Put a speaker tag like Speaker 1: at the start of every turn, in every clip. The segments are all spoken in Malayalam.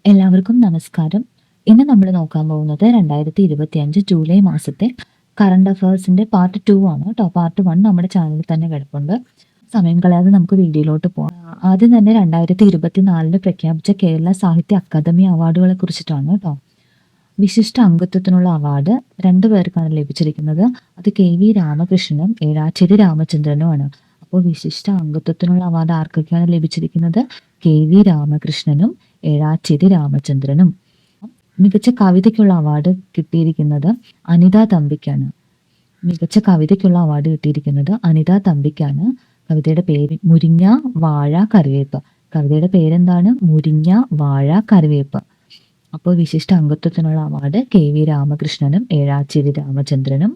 Speaker 1: എല്ലാവർക്കും നമസ്കാരം. ഇന്ന് നമ്മൾ നോക്കാൻ പോകുന്നത് 2025 ജൂലൈ മാസത്തെ കറണ്ട് അഫയേഴ്സിന്റെ പാർട്ട് 2 ആണ് കേട്ടോ. പാർട്ട് 1 നമ്മുടെ ചാനലിൽ തന്നെ കിടപ്പുണ്ട്. സമയം കളയാതെ നമുക്ക് വീഡിയോയിലോട്ട് പോകാം. ആദ്യം തന്നെ 2024 പ്രഖ്യാപിച്ച കേരള സാഹിത്യ അക്കാദമി അവാർഡുകളെ കുറിച്ചിട്ടാണ് കേട്ടോ. വിശിഷ്ട അംഗത്വത്തിനുള്ള അവാർഡ് 2 പേർക്കാണ് ലഭിച്ചിരിക്കുന്നത്. അത് KV രാമകൃഷ്ണനും ഏഴാച്ചേരി രാമചന്ദ്രനുമാണ്. അപ്പോൾ വിശിഷ്ട അംഗത്വത്തിനുള്ള അവാർഡ് ആർക്കൊക്കെയാണ് ലഭിച്ചിരിക്കുന്നത്? KV രാമകൃഷ്ണനും ഏഴാച്ചേരി രാമചന്ദ്രനും. മികച്ച കവിതയ്ക്കുള്ള അവാർഡ് കിട്ടിയിരിക്കുന്നത് അനിത തമ്പിക്കാണ്. മികച്ച കവിതയ്ക്കുള്ള അവാർഡ് കിട്ടിയിരിക്കുന്നത് അനിത തമ്പിക്കാണ്. കവിതയുടെ പേര് മുരിങ്ങ വാഴ കറിവേപ്പ്. കവിതയുടെ പേരെന്താണ്? മുരിങ്ങ വാഴ കറിവേപ്പ്. അപ്പോൾ വിശിഷ്ട അംഗത്വത്തിനുള്ള അവാർഡ് KV രാമകൃഷ്ണനും ഏഴാച്ചേരി രാമചന്ദ്രനും.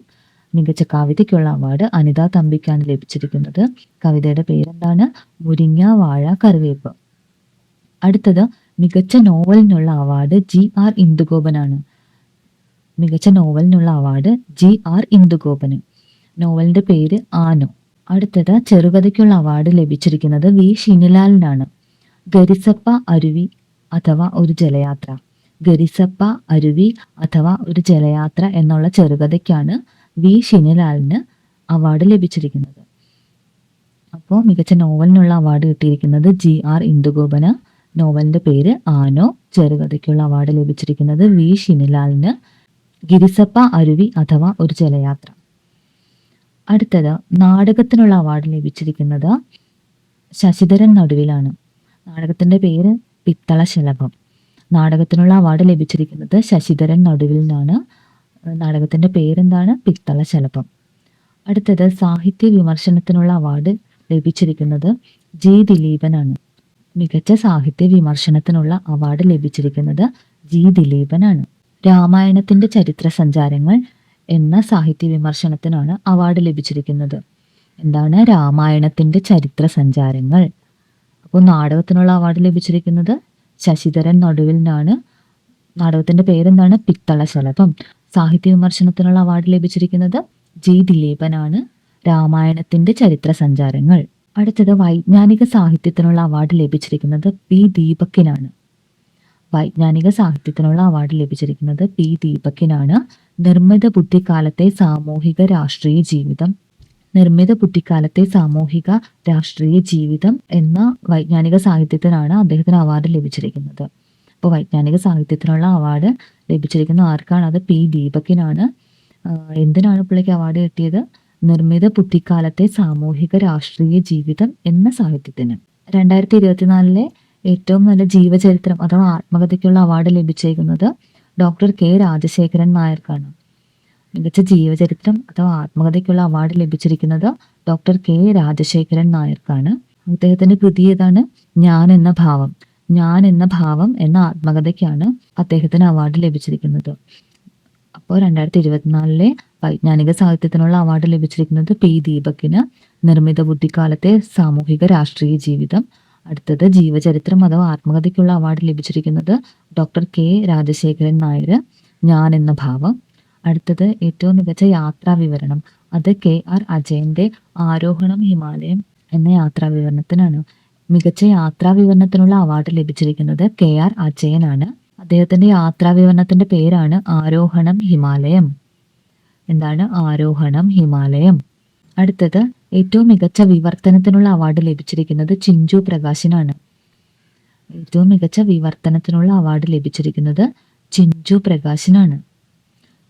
Speaker 1: മികച്ച കവിതയ്ക്കുള്ള അവാർഡ് അനിത തമ്പിക്കാണ് ലഭിച്ചിരിക്കുന്നത്. കവിതയുടെ പേരെന്താണ്? മുരിങ്ങ വാഴ കറിവേപ്പ്. അടുത്തത് മികച്ച നോവലിനുള്ള അവാർഡ് GR ഇന്ദുഗോപനാണ്. മികച്ച നോവലിനുള്ള അവാർഡ് GR ഇന്ദുഗോപന്. നോവലിന്റെ പേര് ആനോ. അടുത്തത് ചെറുകഥയ്ക്കുള്ള അവാർഡ് ലഭിച്ചിരിക്കുന്നത് V ഷിനിലാലിനാണ്. ഗരിസപ്പ അരുവി അഥവാ ഒരു ജലയാത്ര. ഗരിസപ്പ അരുവി അഥവാ ഒരു ജലയാത്ര എന്നുള്ള ചെറുകഥയ്ക്കാണ് V ഷിനിലാലിന് അവാർഡ് ലഭിച്ചിരിക്കുന്നത്. അപ്പോൾ മികച്ച നോവലിനുള്ള അവാർഡ് കിട്ടിയിരിക്കുന്നത് GR ഇന്ദുഗോപന്. നോവലിന്റെ പേര് ആനോ. ചെറുകഥയ്ക്കുള്ള അവാർഡ് ലഭിച്ചിരിക്കുന്നത് V ഷിനിലാലിന്. ഗിരിസപ്പ അരുവി അഥവാ ഒരു ജലയാത്ര. അടുത്തത് നാടകത്തിനുള്ള അവാർഡ് ലഭിച്ചിരിക്കുന്നത് ശശിധരൻ നടുവിലാണ്. നാടകത്തിന്റെ പേര് പിത്തളശലഭം. നാടകത്തിനുള്ള അവാർഡ് ലഭിച്ചിരിക്കുന്നത് ശശിധരൻ നടുവിലിനാണ്. നാടകത്തിന്റെ പേരെന്താണ്? പിത്തളശലഭം. അടുത്തത് സാഹിത്യ വിമർശനത്തിനുള്ള അവാർഡ് ലഭിച്ചിരിക്കുന്നത് G ദിലീപനാണ്. മികച്ച സാഹിത്യ വിമർശനത്തിനുള്ള അവാർഡ് ലഭിച്ചിരിക്കുന്നത് G ദിലീപനാണ്. രാമായണത്തിന്റെ ചരിത്ര സഞ്ചാരങ്ങൾ എന്ന സാഹിത്യ വിമർശനത്തിനാണ് അവാർഡ് ലഭിച്ചിരിക്കുന്നത്. എന്താണ്? രാമായണത്തിന്റെ ചരിത്ര സഞ്ചാരങ്ങൾ. അപ്പോൾ നാടകത്തിനുള്ള അവാർഡ് ലഭിച്ചിരിക്കുന്നത് ശശിധരൻ നടുവിലിനാണ്. നാടകത്തിന്റെ പേരെന്താണ്? പിത്തളശലഭം. സാഹിത്യ വിമർശനത്തിനുള്ള അവാർഡ് ലഭിച്ചിരിക്കുന്നത് G ദിലീപനാണ്. രാമായണത്തിന്റെ ചരിത്ര സഞ്ചാരങ്ങൾ. അടുത്തത് വൈജ്ഞാനിക സാഹിത്യത്തിനുള്ള അവാർഡ് ലഭിച്ചിരിക്കുന്നത് P ദീപക്കിനാണ്. വൈജ്ഞാനിക സാഹിത്യത്തിനുള്ള അവാർഡ് ലഭിച്ചിരിക്കുന്നത് P ദീപക്കിനാണ്. നിർമ്മിത ബുദ്ധിക്കാലത്തെ സാമൂഹിക രാഷ്ട്രീയ ജീവിതം. നിർമ്മിത ബുദ്ധിക്കാലത്തെ സാമൂഹിക രാഷ്ട്രീയ ജീവിതം എന്ന വൈജ്ഞാനിക സാഹിത്യത്തിനാണ് അദ്ദേഹത്തിന് അവാർഡ് ലഭിച്ചിരിക്കുന്നത്. അപ്പോൾ വൈജ്ഞാനിക സാഹിത്യത്തിനുള്ള അവാർഡ് ലഭിച്ചിരിക്കുന്ന ആർക്കാണ്? അത് P ദീപക്കിനാണ്. എന്തിനാണ് പുള്ളിക്ക് അവാർഡ് കിട്ടിയത്? നിർമ്മിത ബുദ്ധിക്കാലത്തെ സാമൂഹിക രാഷ്ട്രീയ ജീവിതം എന്ന സാഹിത്യത്തിന്. 2024 ഏറ്റവും നല്ല ജീവചരിത്രം അഥവാ ആത്മകഥയ്ക്കുള്ള അവാർഡ് ലഭിച്ചിരിക്കുന്നത് ഡോക്ടർ K രാജശേഖരൻ നായർക്കാണ്. മികച്ച ജീവചരിത്രം അഥവാ ആത്മകഥയ്ക്കുള്ള അവാർഡ് ലഭിച്ചിരിക്കുന്നത് ഡോക്ടർ K രാജശേഖരൻ നായർക്കാണ്. അദ്ദേഹത്തിന്റെ കൃതി ഏതാണ്? ഞാൻ എന്ന ഭാവം. ഞാൻ എന്ന ഭാവം എന്ന ആത്മകഥയ്ക്കാണ് അദ്ദേഹത്തിന് അവാർഡ് ലഭിച്ചിരിക്കുന്നത്. അപ്പോൾ 2024 വൈജ്ഞാനിക സാഹിത്യത്തിനുള്ള അവാർഡ് ലഭിച്ചിരിക്കുന്നത് P ദീപക്കിന്. നിർമ്മിത ബുദ്ധിക്കാലത്തെ സാമൂഹിക രാഷ്ട്രീയ ജീവിതം. അടുത്തത് ജീവചരിത്രം അഥവാ ആത്മകഥയ്ക്കുള്ള അവാർഡ് ലഭിച്ചിരിക്കുന്നത് ഡോക്ടർ K രാജശേഖരൻ നായർ. ഞാൻ എന്ന ഭാവം. അടുത്തത് ഏറ്റവും മികച്ച യാത്രാ വിവരണം. അത് KR അജയന്റെ ആരോഹണം ഹിമാലയം എന്ന യാത്രാ വിവരണത്തിനാണ്. മികച്ച യാത്രാ വിവരണത്തിനുള്ള അവാർഡ് ലഭിച്ചിരിക്കുന്നത് KR അജയനാണ്. അദ്ദേഹത്തിന്റെ യാത്രാ വിവരണത്തിന്റെ പേരാണ് ആരോഹണം ഹിമാലയം. എന്താണ്? ആരോഹണം ഹിമാലയം. അടുത്തത് ഏറ്റവും മികച്ച വിവർത്തനത്തിനുള്ള അവാർഡ് ലഭിച്ചിരിക്കുന്നത് ചിഞ്ചു പ്രകാശിനാണ്. ഏറ്റവും മികച്ച വിവർത്തനത്തിനുള്ള അവാർഡ് ലഭിച്ചിരിക്കുന്നത് ചിഞ്ചു പ്രകാശിനാണ്.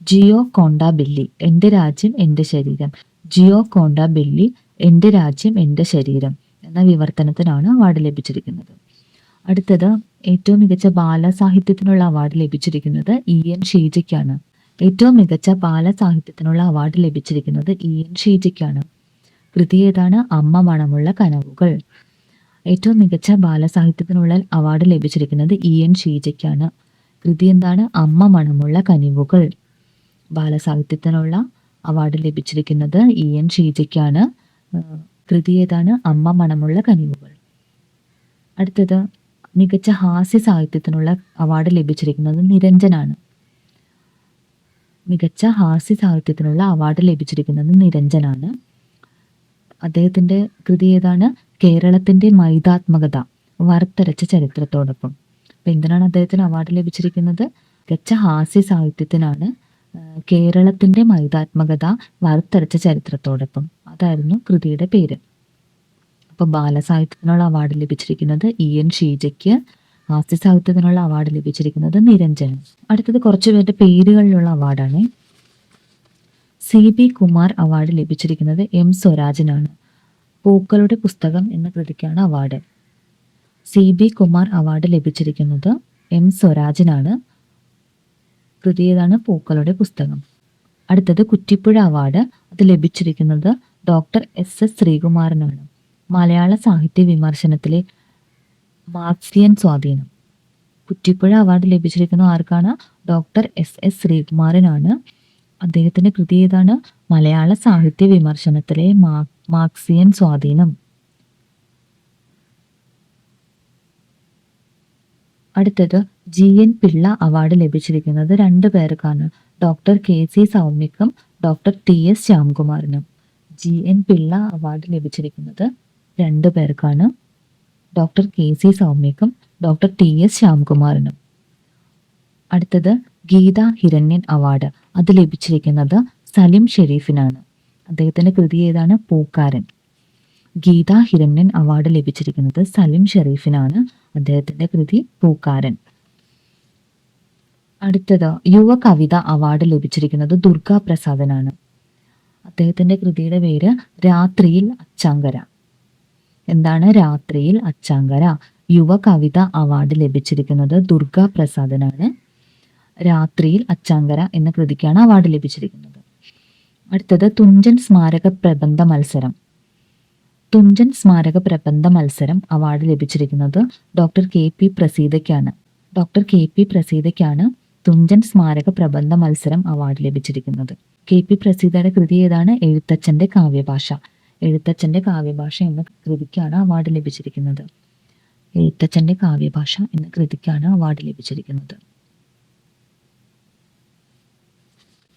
Speaker 1: ജിയോ കോണ്ടാബില്ലി എന്റെ രാജ്യം എന്റെ ശരീരം. ജിയോ കോണ്ടാബില്ലി എന്റെ രാജ്യം എന്റെ ശരീരം എന്ന വിവർത്തനത്തിനാണ് അവാർഡ് ലഭിച്ചിരിക്കുന്നത്. അടുത്തത് ഏറ്റവും മികച്ച ബാലസാഹിത്യത്തിനുള്ള അവാർഡ് ലഭിച്ചിരിക്കുന്നത് EN ഷീജയ്ക്കാണ്. ഏറ്റവും മികച്ച ബാലസാഹിത്യത്തിനുള്ള അവാർഡ് ലഭിച്ചിരിക്കുന്നത് EN ഷീജയ്ക്കാണ്. കൃതി ഏതാണ്? അമ്മ മണമുള്ള കനവുകൾ. ഏറ്റവും മികച്ച ബാലസാഹിത്യത്തിനുള്ള അവാർഡ് ലഭിച്ചിരിക്കുന്നത് EN ഷീജയ്ക്കാണ്. കൃതി എന്താണ്? അമ്മ മണമുള്ള കനിവുകൾ. ബാലസാഹിത്യത്തിനുള്ള അവാർഡ് ലഭിച്ചിരിക്കുന്നത് EN ഷീജയ്ക്കാണ്. കൃതി ഏതാണ്? അമ്മ മണമുള്ള കനിവുകൾ. അടുത്തത് മികച്ച ഹാസ്യ സാഹിത്യത്തിനുള്ള അവാർഡ് ലഭിച്ചിരിക്കുന്നത് നിരഞ്ജനാണ്. മികച്ച ഹാസ്യ സാഹിത്യത്തിനുള്ള അവാർഡ് ലഭിച്ചിരിക്കുന്നത് നിരഞ്ജനാണ്. അദ്ദേഹത്തിന്റെ കൃതി ഏതാണ്? കേരളത്തിന്റെ മൈതാത്മകത വറുത്തരച്ച ചരിത്രത്തോടൊപ്പം. അപ്പം എന്തിനാണ് അദ്ദേഹത്തിന് അവാർഡ് ലഭിച്ചിരിക്കുന്നത്? മികച്ച ഹാസ്യ സാഹിത്യത്തിനാണ്. കേരളത്തിന്റെ മൈതാത്മകത വാർത്തരച്ച ചരിത്രത്തോടൊപ്പം, അതായിരുന്നു കൃതിയുടെ പേര്. അപ്പൊ ബാലസാഹിത്യത്തിനുള്ള അവാർഡ് ലഭിച്ചിരിക്കുന്നത് EN ഷീജയ്ക്ക്, ഹാസ്യ സാഹിത്യത്തിനുള്ള അവാർഡ് ലഭിച്ചിരിക്കുന്നത് നിരഞ്ജന്. അടുത്തത് കുറച്ചു പേരുടെ പേരുകളിലുള്ള അവാർഡാണ്. CB കുമാർ അവാർഡ് ലഭിച്ചിരിക്കുന്നത് M സ്വരാജിനാണ്. പൂക്കളുടെ പുസ്തകം എന്ന കൃതിക്കാണ് അവാർഡ്. CB കുമാർ അവാർഡ് ലഭിച്ചിരിക്കുന്നത് M സ്വരാജിനാണ്. കൃതി ഏതാണ്? പൂക്കളുടെ പുസ്തകം. അടുത്തത് കുറ്റിപ്പുഴ അവാർഡ്, അത് ലഭിച്ചിരിക്കുന്നത് ഡോക്ടർ SS ശ്രീകുമാരനാണ്. മലയാള സാഹിത്യ വിമർശനത്തിലെ മാർക്സിയൻ സ്വാധീനം. കുറ്റിപ്പുഴ അവാർഡ് ലഭിച്ചിരിക്കുന്നത് ആർക്കാണ്? Doctor SS ശ്രീകുമാരനാണ്. അദ്ദേഹത്തിന്റെ കൃതി ഏതാണ്? മലയാള സാഹിത്യ വിമർശനത്തിലെ മാർക്സിയൻ സ്വാധീനം. അടുത്തത് GN പിള്ള അവാർഡ് ലഭിച്ചിരിക്കുന്നത് 2 പേർക്കാണ്. ഡോക്ടർ KC സൗമ്യക്കും ഡോക്ടർ TS ശ്യാംകുമാറിനും. GN പിള്ള അവാർഡ് ലഭിച്ചിരിക്കുന്നത് 2 പേർക്കാണ്. ഡോക്ടർ KC സൗമ്യക്കും ഡോക്ടർ TS ശ്യാംകുമാറിനും. അടുത്തത് ഗീത ഹിരണ്യൻ അവാർഡ്, അത് ലഭിച്ചിരിക്കുന്നത് സലിം ഷെരീഫിനാണ്. അദ്ദേഹത്തിന്റെ കൃതി ഏതാണ്? പൂക്കാരൻ. ഗീത ഹിരണ്യൻ അവാർഡ് ലഭിച്ചിരിക്കുന്നത് സലിം ഷെരീഫിനാണ്. അദ്ദേഹത്തിന്റെ കൃതി പൂക്കാരൻ. അടുത്തത് യുവ കവിത അവാർഡ് ലഭിച്ചിരിക്കുന്നത് ദുർഗാ പ്രസാദനാണ്. അദ്ദേഹത്തിന്റെ കൃതിയുടെ പേര് രാത്രിയിൽ അച്ചാങ്കര. എന്താണ്? രാത്രിയിൽ അച്ചാങ്കര. യുവ കവിത അവാർഡ് ലഭിച്ചിരിക്കുന്നത് ദുർഗാ പ്രസാദനാണ്. രാത്രിയിൽ അച്ചാങ്കര എന്ന കൃതിക്കാണ് അവാർഡ് ലഭിച്ചിരിക്കുന്നത്. അടുത്തത് തുഞ്ചൻ സ്മാരക പ്രബന്ധ മത്സരം. തുഞ്ചൻ സ്മാരക പ്രബന്ധ മത്സരം അവാർഡ് ലഭിച്ചിരിക്കുന്നത് ഡോക്ടർ KP പ്രസീതയ്ക്കാണ്. ഡോക്ടർ KP പ്രസീതയ്ക്കാണ് തുഞ്ചൻ സ്മാരക പ്രബന്ധ മത്സരം അവാർഡ് ലഭിച്ചിരിക്കുന്നത്. KP പ്രസീതയുടെ കൃതി ഏതാണ്? എഴുത്തച്ഛന്റെ കാവ്യഭാഷ. എഴുത്തച്ഛന്റെ കാവ്യഭാഷ എന്ന കൃതിക്കാണ് അവാർഡ് ലഭിച്ചിരിക്കുന്നത്. എഴുത്തച്ഛന്റെ കാവ്യഭാഷ എന്ന കൃതിക്കാണ് അവാർഡ് ലഭിച്ചിരിക്കുന്നത്.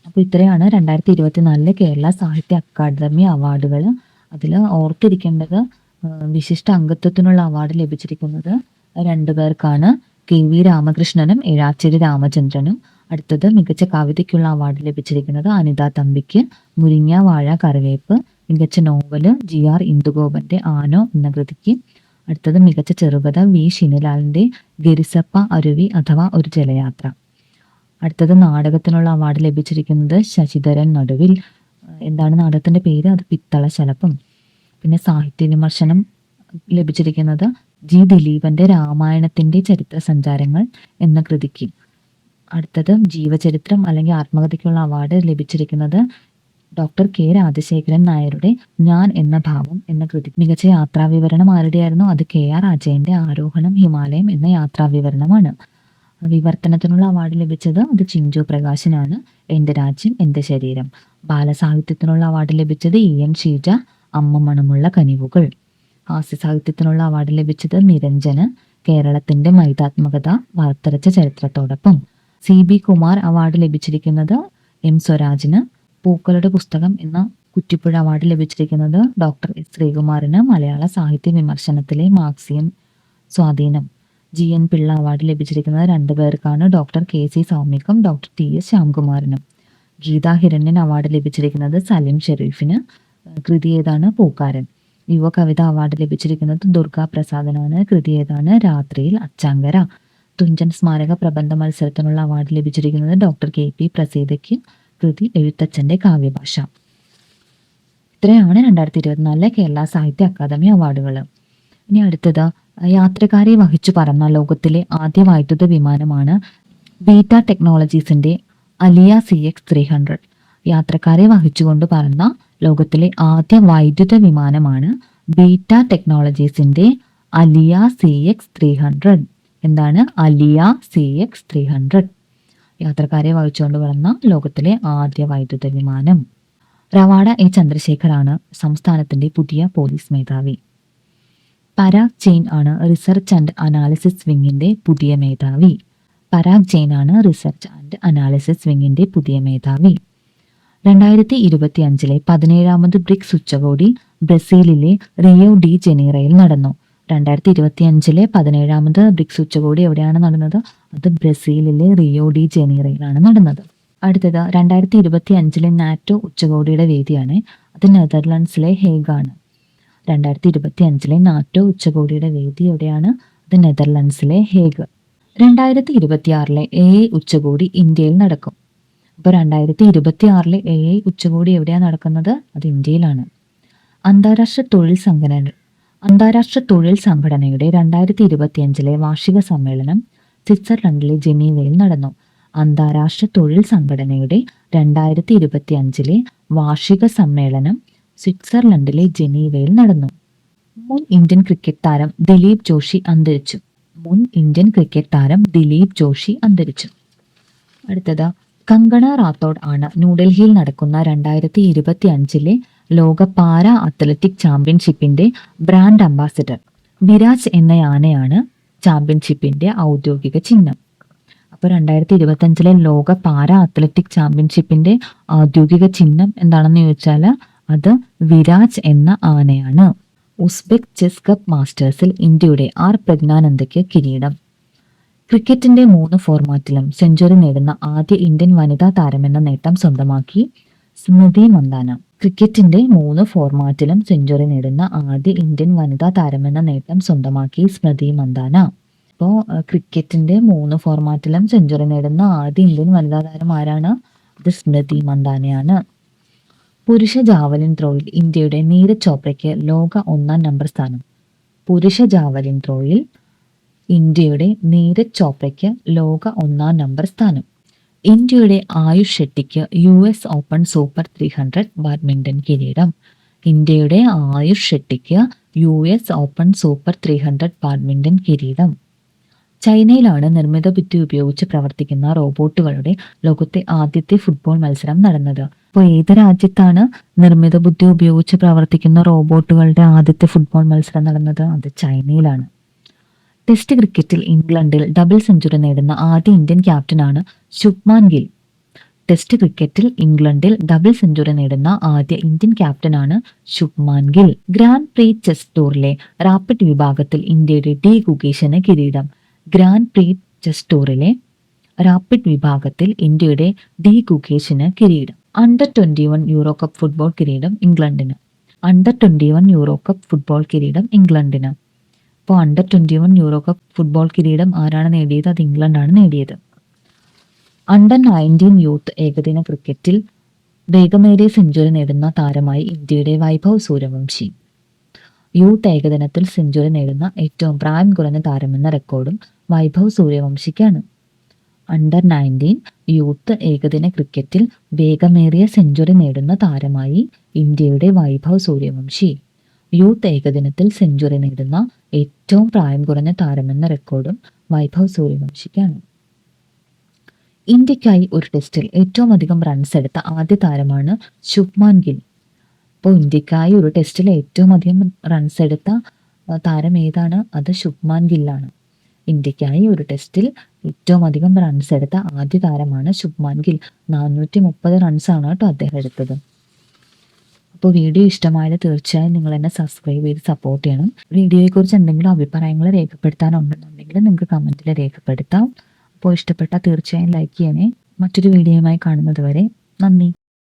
Speaker 1: അപ്പോൾ ഇത്രയാണ് 2024 കേരള സാഹിത്യ അക്കാദമി അവാർഡുകൾ. അതിൽ ഓർത്തിരിക്കേണ്ടത് വിശിഷ്ട അംഗത്വത്തിനുള്ള അവാർഡ് ലഭിച്ചിരിക്കുന്നത് 2 പേർക്കാണ്. KV രാമകൃഷ്ണനും ഏഴാച്ചേരി രാമചന്ദ്രനും. അടുത്തത് മികച്ച കവിതയ്ക്കുള്ള അവാർഡ് ലഭിച്ചിരിക്കുന്നത് അനിത തമ്പിക്ക്, മുരിങ്ങ വാഴ കറിവേപ്പ്. മികച്ച നോവല് GR ഇന്ദുഗോപന്റെ ആനോ എന്ന കൃതിക്ക്. അടുത്തത് മികച്ച ചെറുകഥ V ഷിനിലാലിന്റെ ഗരിസപ്പ അരുവി അഥവാ ഒരു ജലയാത്ര. അടുത്തത് നാടകത്തിനുള്ള അവാർഡ് ലഭിച്ചിരിക്കുന്നത് ശശിധരൻ നടുവിൽ. എന്താണ് നാടകത്തിന്റെ പേര്? അത് പിത്തള ശലഭം. പിന്നെ സാഹിത്യ വിമർശനം ലഭിച്ചിരിക്കുന്നത് G ദിലീപന്റെ രാമായണത്തിന്റെ ചരിത്ര സഞ്ചാരങ്ങൾ എന്ന കൃതിക്ക്. അടുത്തത് ജീവചരിത്രം അല്ലെങ്കിൽ ആത്മകഥയ്ക്കുള്ള അവാർഡ് ലഭിച്ചിരിക്കുന്നത് ഡോക്ടർ K രാജശേഖരൻ നായരുടെ ഞാൻ എന്ന ഭാവം എന്ന കൃതി. മികച്ച യാത്രാവിവരണം ആരുടെയായിരുന്നു? അത് KR അജയന്റെ ആരോഹണം ഹിമാലയം എന്ന യാത്രാവിവരണമാണ്. വിവർത്തനത്തിനുള്ള അവാർഡ് ലഭിച്ചത് അത് ചിഞ്ചു പ്രകാശിനാണ്. എന്റെ രാജ്യം എന്റെ ശരീരം. ബാലസാഹിത്യത്തിനുള്ള അവാർഡ് ലഭിച്ചത് EN ഷീജ, അമ്മ മണമുള്ള കനിവുകൾ. ഹാസ്യ സാഹിത്യത്തിനുള്ള അവാർഡ് ലഭിച്ചത് നിരഞ്ജന്, കേരളത്തിന്റെ മൈതാത്മകത വാർത്തരച്ച ചരിത്രത്തോടൊപ്പം. CB കുമാർ അവാർഡ് ലഭിച്ചിരിക്കുന്നത് M സ്വരാജിന്. പൂക്കളുടെ പുസ്തകം എന്ന കുറ്റിപ്പുഴ അവാർഡ് ലഭിച്ചിരിക്കുന്നത് ഡോക്ടർ S ശ്രീകുമാറിന്, മലയാള സാഹിത്യ വിമർശനത്തിലെ മാർക്സിയൻ സ്വാധീനം. GN പിള്ള അവാർഡ് ലഭിച്ചിരിക്കുന്നത് 2 പേർക്കാണ്. ഡോക്ടർ KC സൗമ്യക്കും ഡോക്ടർ TS ശ്യാംകുമാറിനും. ഗീത ഹിരണ്യൻ അവാർഡ് ലഭിച്ചിരിക്കുന്നത് സലിം ഷെരീഫിന്. കൃതി ഏതാണ്? പൂക്കാരൻ. യുവ കവിത അവാർഡ് ലഭിച്ചിരിക്കുന്നത് ദുർഗാ പ്രസാദനാണ്. കൃതി ഏതാണ്? രാത്രിയിൽ അച്ചാങ്കര. തുഞ്ചൻ സ്മാരക പ്രബന്ധ മത്സരത്തിനുള്ള അവാർഡ് ലഭിച്ചിരിക്കുന്നത് ഡോക്ടർ KP പ്രസീതയ്ക്ക്. കൃതി എഴുത്തച്ഛന്റെ കാവ്യഭാഷ. ഇത്രയാണ് 2024 കേരള സാഹിത്യ അക്കാദമി അവാർഡുകൾ. ഇനി അടുത്തത് യാത്രക്കാരെ വഹിച്ചു പറന്ന ലോകത്തിലെ ആദ്യ വൈദ്യുത വിമാനമാണ് ബീറ്റ ടെക്നോളജീസിന്റെ അലിയ CX-300. യാത്രക്കാരെ വഹിച്ചുകൊണ്ട് പറന്ന ലോകത്തിലെ ആദ്യ വൈദ്യുത വിമാനമാണ് ബീറ്റ ടെക്നോളജീസിന്റെ അലിയ CX-300. എന്താണ്? അലിയ CX-300. യാത്രക്കാരെ വഹിച്ചുകൊണ്ട് പറന്ന ലോകത്തിലെ ആദ്യ വൈദ്യുത വിമാനം. റവാഡ A ചന്ദ്രശേഖറാണ് സംസ്ഥാനത്തിന്റെ പുതിയ പോലീസ് മേധാവി. പരാഗ് ജെയിൻ ആണ് റിസർച്ച് ആൻഡ് അനാലിസിസ് വിങ്ങിന്റെ പുതിയ മേധാവി. പരാഗ് ജെയിൻ ആണ് റിസർച്ച് ആൻഡ് അനാലിസിസ് വിങ്ങിന്റെ പുതിയ മേധാവി. 2025 17ാമത് ബ്രിക്സ് ഉച്ചകോടി ബ്രസീലിലെ റിയോ ഡി ജനീറയിൽ നടന്നു. 2025 17ാമത് ബ്രിക്സ് ഉച്ചകോടി എവിടെയാണ് നടന്നത്? അത് ബ്രസീലിലെ റിയോ ഡി ജനീറോയിലാണ് നടന്നത്. അടുത്തത് 2025 നാറ്റോ ഉച്ചകോടിയുടെ വേദിയാണ്. അത് നെതർലൻഡ്സിലെ ഹേഗാണ്. 2025 നാറ്റോ ഉച്ചകോടിയുടെ വേദി എവിടെയാണ്? അത് നെതർലൻഡ്സിലെ ഹേഗ്. 2026 AI ഉച്ചകോടി ഇന്ത്യയിൽ നടക്കും. അപ്പോൾ 2026 AI ഉച്ചകോടി എവിടെയാണ് നടക്കുന്നത്? അത് ഇന്ത്യയിലാണ്. അന്താരാഷ്ട്ര തൊഴിൽ സംഘടനയുടെ 2025 വാർഷിക സമ്മേളനം സ്വിറ്റ്സർലൻഡിലെ ജനീവയിൽ നടന്നു. അന്താരാഷ്ട്ര തൊഴിൽ സംഘടനയുടെ 2025 വാർഷിക സമ്മേളനം സ്വിറ്റ്സർലൻഡിലെ ജനീവയിൽ നടന്നു. മുൻ ഇന്ത്യൻ ക്രിക്കറ്റ് താരം ദിലീപ് ജോഷി അന്തരിച്ചു. അടുത്തത് കങ്കണ റാത്തോഡ് ആണ് ന്യൂഡൽഹിയിൽ നടക്കുന്ന 2025 ലോക പാരാ അത്ലറ്റിക് ചാമ്പ്യൻഷിപ്പിന്റെ ബ്രാൻഡ് അംബാസിഡർ. വിരാജ് എന്ന ആനയാണ് ചാമ്പ്യൻഷിപ്പിന്റെ ഔദ്യോഗിക ചിഹ്നം. അപ്പോൾ 2025 ലോക പാരാ അത്ലറ്റിക് ചാമ്പ്യൻഷിപ്പിന്റെ ഔദ്യോഗിക ചിഹ്നം എന്താണെന്ന് ചോദിച്ചാൽ അത് വിരാജ് എന്ന ആനയാണ്. ഉസ്ബെക് ചെസ് കപ്പ് മാസ്റ്റേഴ്സിൽ ഇന്ത്യയുടെ ആർ പ്രജ്ഞാനന്ദയ്ക്ക് കിരീടം. ക്രിക്കറ്റിന്റെ 3 ഫോർമാറ്റിലും സെഞ്ചുറി നേടുന്ന ആദ്യ ഇന്ത്യൻ വനിതാ താരമെന്ന നേട്ടം സ്വന്തമാക്കി സ്മൃതി മന്ദാന. ക്രിക്കറ്റിന്റെ 3 ഫോർമാറ്റിലും സെഞ്ചുറി നേടുന്ന ആദ്യ ഇന്ത്യൻ വനിതാ താരമെന്ന നേട്ടം സ്വന്തമാക്കി സ്മൃതി മന്ദാന. അപ്പോൾ ക്രിക്കറ്റിന്റെ 3 ഫോർമാറ്റിലും സെഞ്ചുറി നേടുന്ന ആദ്യ ഇന്ത്യൻ വനിതാ താരം ആരാണ്? അത് സ്മൃതി മന്ദാനയാണ്. പുരുഷ ജാവലിൻ ത്രോയിൽ ഇന്ത്യയുടെ നീരജ് ചോപ്രയ്ക്ക് ലോക 1ാം നമ്പർ സ്ഥാനം. പുരുഷ ജാവലിൻ ത്രോയിൽ ഇന്ത്യയുടെ നീരജ് ചോപ്രയ്ക്ക് ലോക 1ാം നമ്പർ സ്ഥാനം. ഇന്ത്യയുടെ ആയുഷ് ഷെട്ടിക്ക് US ഓപ്പൺ സൂപ്പർ 300 ബാഡ്മിന്റൺ കിരീടം. ഇന്ത്യയുടെ ആയുഷ് ഷെട്ടിക്ക് US ഓപ്പൺ സൂപ്പർ 300 ബാഡ്മിന്റൺ കിരീടം. ചൈനയിലാണ് നിർമ്മിത ബുദ്ധി ഉപയോഗിച്ച് പ്രവർത്തിക്കുന്ന റോബോട്ടുകളുടെ ലോകത്തെ ആദ്യത്തെ ഫുട്ബോൾ മത്സരം നടന്നത്. അപ്പോൾ ഏത് രാജ്യത്താണ് നിർമ്മിത ബുദ്ധി ഉപയോഗിച്ച് പ്രവർത്തിക്കുന്ന റോബോട്ടുകളുടെ ആദ്യത്തെ ഫുട്ബോൾ മത്സരം നടന്നത്? അത് ചൈനയിലാണ്. ടെസ്റ്റ് ക്രിക്കറ്റിൽ ഇംഗ്ലണ്ടിൽ ഡബിൾ സെഞ്ചുറി നേടുന്ന ആദ്യ ഇന്ത്യൻ ക്യാപ്റ്റനാണ് ശുഭ്മാൻ ഗിൽ. ടെസ്റ്റ് ക്രിക്കറ്റിൽ ഇംഗ്ലണ്ടിൽ ഡബിൾ സെഞ്ചുറി നേടുന്ന ആദ്യ ഇന്ത്യൻ ക്യാപ്റ്റനാണ് Shubman Gill. Grand prix chess ടൂറിലെ റാപ്പിഡ് വിഭാഗത്തിൽ ഇന്ത്യയുടെ ഡി ഗുകേഷിന് കിരീടം. ഗ്രാൻഡ് പ്രീ ചെസ് ടൂറിലെ റാപ്പിഡ് വിഭാഗത്തിൽ ഇന്ത്യയുടെ ഡി ഗുകേഷിന് കിരീടം. അണ്ടർ 21 യൂറോ കപ്പ് ഫുട്ബോൾ കിരീടം ഇംഗ്ലണ്ടിന്. അണ്ടർ 21 യൂറോ കപ്പ് ഫുട്ബോൾ കിരീടം ഇംഗ്ലണ്ടിന്. അപ്പോൾ അണ്ടർ 21 യൂറോ കപ്പ് ഫുട്ബോൾ കിരീടം ആരാണ് നേടിയത്? അത് ഇംഗ്ലണ്ടാണ് നേടിയത്. അണ്ടർ 19 യൂത്ത് ഏകദിന ക്രിക്കറ്റിൽ വേഗമേറിയ സെഞ്ചുറി നേടുന്ന താരമായി ഇന്ത്യയുടെ വൈഭവ് സൂര്യവംശി. യൂത്ത് ഏകദിനത്തിൽ സെഞ്ചുറി നേടുന്ന ഏറ്റവും പ്രായം കുറഞ്ഞ താരമെന്ന റെക്കോർഡും വൈഭവ് സൂര്യവംശിക്കാണ്. അണ്ടർ 19 യൂത്ത് ഏകദിന ക്രിക്കറ്റിൽ വേഗമേറിയ സെഞ്ചുറി നേടുന്ന താരമായി ഇന്ത്യയുടെ വൈഭവ് സൂര്യവംശി. യൂത്ത് ഏകദിനത്തിൽ സെഞ്ചുറി നേടുന്ന ഏറ്റവും പ്രായം കുറഞ്ഞ താരമെന്ന റെക്കോർഡും വൈഭവ് സൂര്യവംശിക്കാണ്. ഇന്ത്യക്കായി ഒരു ടെസ്റ്റിൽ ഏറ്റവും അധികം റൺസ് എടുത്ത ആദ്യ താരമാണ് ശുഭ്മാൻ ഗിൽ. അപ്പോൾ ഇന്ത്യക്കായി ഒരു ടെസ്റ്റിൽ ഏറ്റവും അധികം റൺസ് എടുത്ത താരം ഏതാണ്? അത് ശുഭ്മാൻ ഗില്ലാണ്. ഇന്ത്യക്കായി ഒരു ടെസ്റ്റിൽ ഏറ്റവും അധികം റൺസ് എടുത്ത ആദ്യ താരമാണ് ശുഭ്മാൻ ഗിൽ. 430 റൺസാണ് കേട്ടോ അദ്ദേഹം എടുത്തത്. അപ്പോൾ വീഡിയോ ഇഷ്ടമായാൽ തീർച്ചയായും നിങ്ങൾ എന്നെ സബ്സ്ക്രൈബ് ചെയ്ത് സപ്പോർട്ട് ചെയ്യണം. വീഡിയോയെക്കുറിച്ച് എന്തെങ്കിലും അഭിപ്രായങ്ങൾ രേഖപ്പെടുത്താനുണ്ടെന്നുണ്ടെങ്കിൽ നിങ്ങൾക്ക് കമൻറ്റിൽ രേഖപ്പെടുത്താം. അപ്പോൾ ഇഷ്ടപ്പെട്ടാൽ തീർച്ചയായും ലൈക്ക് ചെയ്യണേ. മറ്റൊരു വീഡിയോയുമായി കാണുന്നത് വരെ നന്ദി.